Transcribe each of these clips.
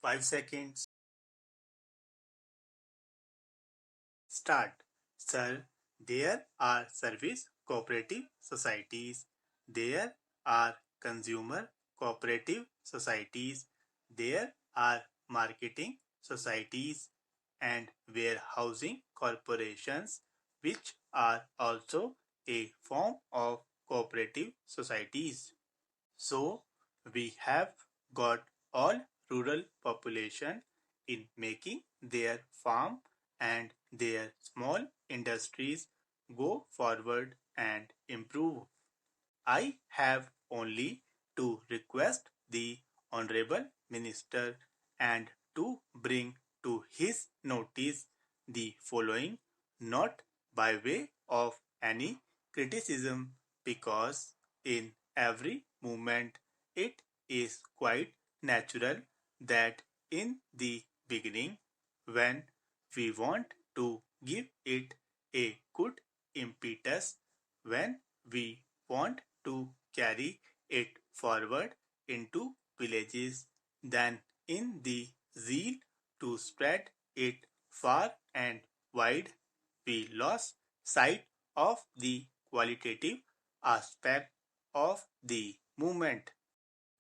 5 seconds. Start. Sir, there are service cooperative societies. There are consumer cooperative societies. There are marketing societies and warehousing corporations, which are also a form of cooperative societies. So we have got all rural population in making their farm and their small industries go forward and improve. I have only to request the Honorable Minister and to bring to his notice the following, not by way of any criticism, because in every movement it is quite natural that in the beginning, when we want to give it a good impetus, when we want to carry it forward into villages, then in the zeal to spread it far and wide, we lost sight of the qualitative aspect of the movement.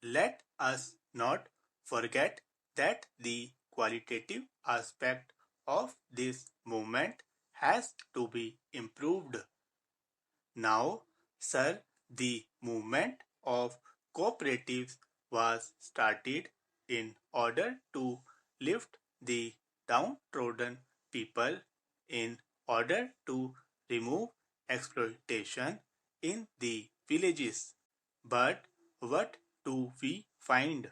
Let us not forget that the qualitative aspect of this movement has to be improved. Now, sir, the movement of cooperatives was started in order to lift the downtrodden people, in order to remove exploitation in the villages. But what do we find?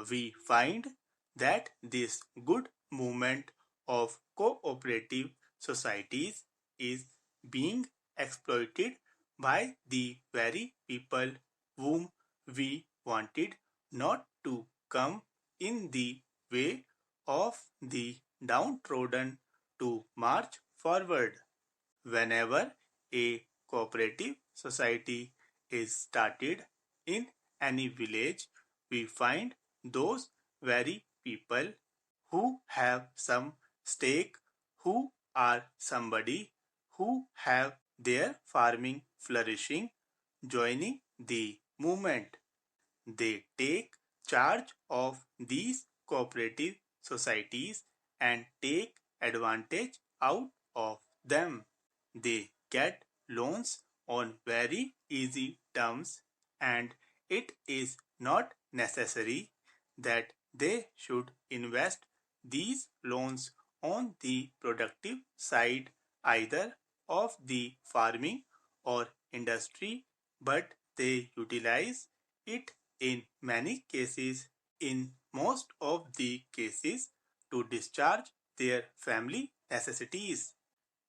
We find that this good movement of cooperative societies is being exploited by the very people whom we wanted not to come in the way of the downtrodden to march forward. Whenever a cooperative society is started in any village, we find those very people who have some stake, who are somebody who have their farming flourishing, joining the movement. They take charge of these cooperative societies and take advantage out of them. They get loans on very easy terms, and it is not necessary that they should invest these loans on the productive side either of the farming or industry, but they utilize it in many cases, in most of the cases, to discharge their family necessities.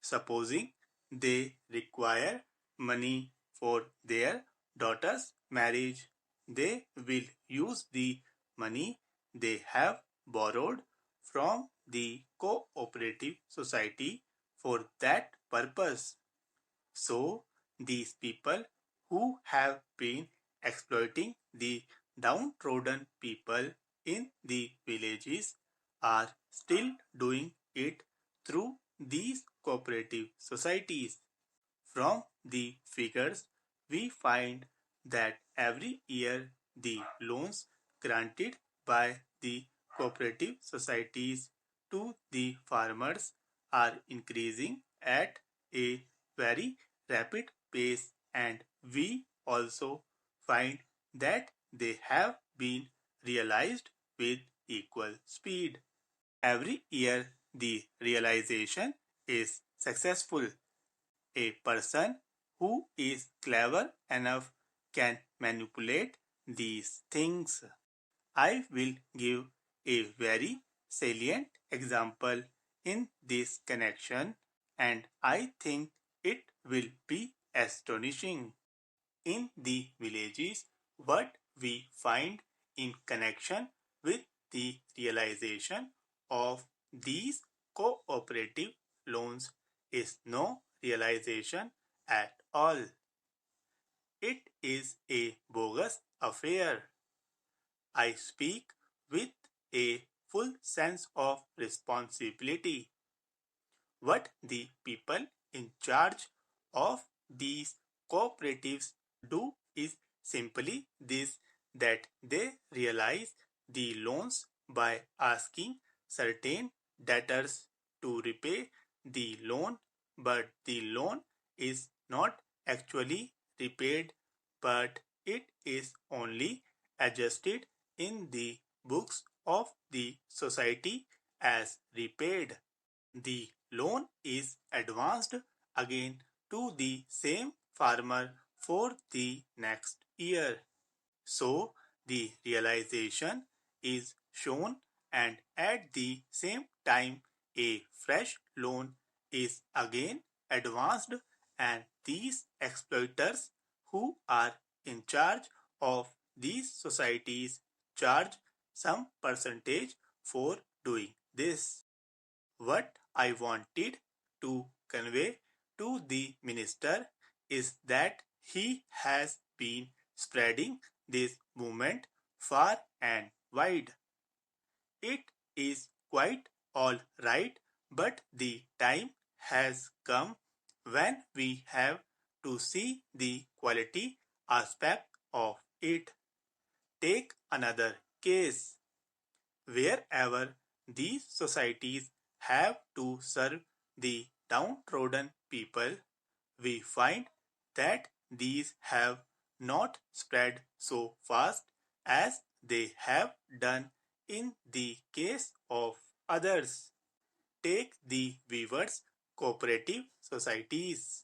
Supposing they require money for their daughter's marriage, they will use the money they have borrowed from the cooperative society for that purpose. So, these people who have been exploiting the downtrodden people in the villages are still doing it through these cooperative societies. From the figures, we find that every year the loans granted by the cooperative societies to the farmers are increasing at a very rapid pace, and we also find that they have been realized with equal speed. Every year the realization is successful. A person who is clever enough can manipulate these things. I will give a very salient example in this connection, and I think it will be astonishing. In the villages, what we find in connection with the realization of these cooperative loans is no realization at all. It is a bogus affair. I speak with a full sense of responsibility. What the people in charge of these cooperatives do is simply this, that they realize the loans by asking certain debtors to repay the loan, but the loan is not actually repaid, but it is only adjusted in the books of the society as repaid. The loan is advanced again to the same farmer for the next year. So the realization is shown, and at the same time a fresh loan is again advanced, and these exploiters who are in charge of these societies charge some percentage for doing this. What I wanted to convey to the minister is that he has been spreading this movement far and wide. It is quite all right, but the time has come when we have to see the quality aspect of it. Take another case. Wherever these societies have to serve the downtrodden people, we find that these have not spread so fast as they have done in the case of others. Take the weavers' cooperative societies.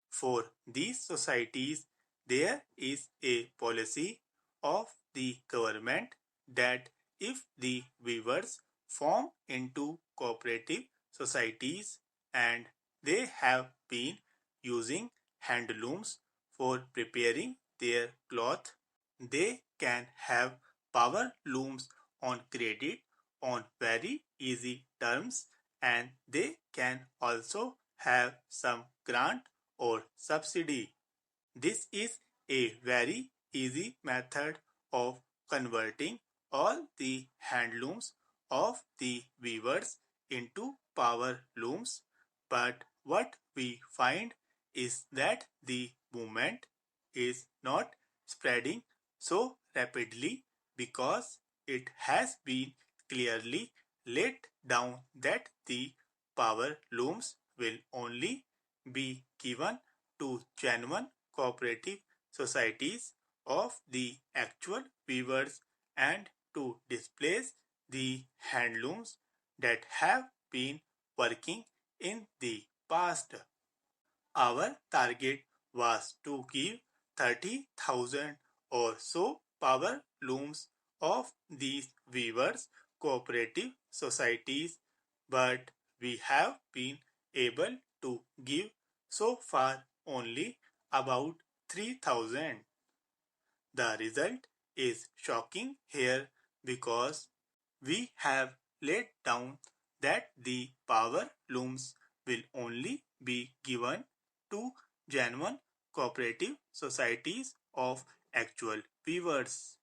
For these societies, there is a policy of the government that if the weavers form into cooperative societies and they have been using handlooms for preparing their cloth, they can have power looms on credit on very easy terms, and they can also have some grant or subsidy. This is a very easy method of converting all the handlooms of the weavers into power looms, but what we find is that the movement is not spreading so rapidly because it has been clearly laid down that the power looms will only be given to genuine cooperative societies of the actual weavers and to displace the handlooms that have been working in the past. Our target was to give 30,000 or so power looms of these weavers cooperative societies, but we have been able to give so far only about 3,000. The result is shocking here because we have laid down that the power looms will only be given to genuine cooperative societies of actual weavers.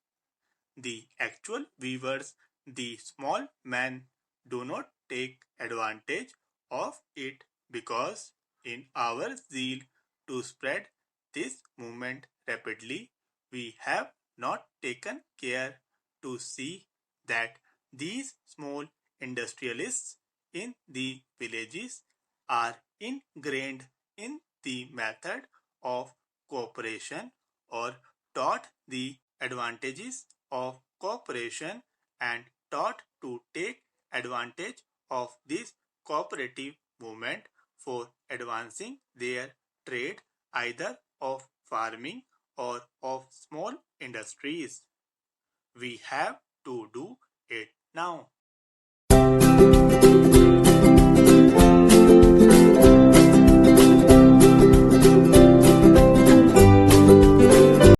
The actual weavers, the small men, do not take advantage of it because in our zeal to spread this movement rapidly, we have not taken care to see that these small industrialists in the villages are ingrained in the method of cooperation or taught the advantages of cooperation and taught to take advantage of this cooperative movement for advancing their trade either of farming or of small industries. We have to do it now.